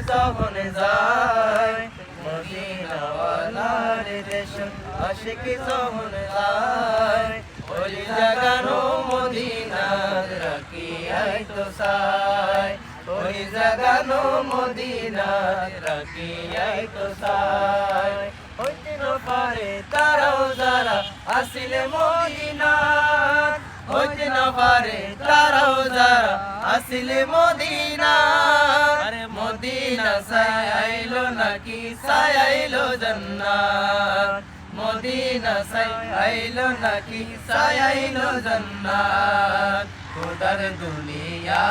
যখন যায় মদিনাওয়ালার দেশ আশিকি যখন যায় ওলি জাগানো মদিনার রাখিয়াই তো সাই ওলি জাগানো মদিনার রাখিয়াই তো সাই হইতে না পারে তারাও যারা আসিলে মদিনার হইতে না পারে তারাও যারা আসিলে মদিনার আরে মদিনা সাইলো নাকি সাইলো জান্নাত মদিনা সাইলো নাকি সাইলো জান্নাত খোদার দুনিয়া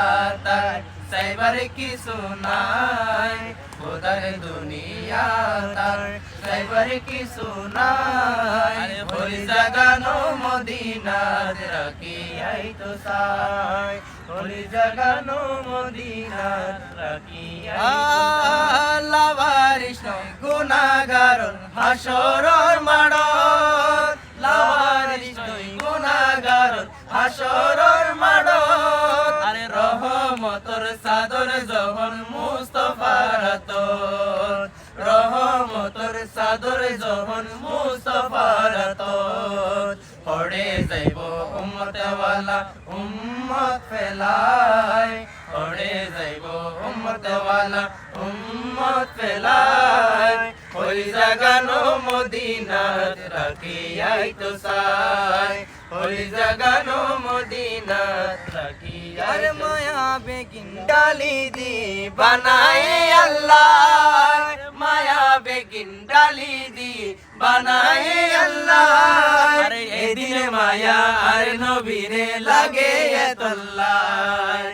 তার সাইবার কিছু নাই খোদার দুনিয়া তার সাইবার কিছু নাই ওই জাগানো মদিনার রাখিয়াই তো সাই ওই জাগানো মদিনার রাখিয়াই আল্লাহ বারিশ গুনাহগার হাসরের মাড়ত লাওয়ারিশ গুনাহগার হাসরের মাড়ত আরে রহমতের সাদর যখন মুস্তাফার হাতত রহমতের সাদর যখন মুস্তাফার হাতত পড়ে যাইব উম্মতওয়ালা উম্মত ফেলাই পড়ে যাইব উম্মতওয়ালা উম্মত ফেলাই ওই জাগানো মদিনাত রাখিয়াই তো সাই ওই জাগানো মদিনাত রাখিয়াই মায়া বেগিন ডালি দি বানাই আল্লাহ মায়া বেগিন ডালি দি বানাই আল্লাহ আরে এদিনে মায়া আর নবীরে লাগে এতল্লাই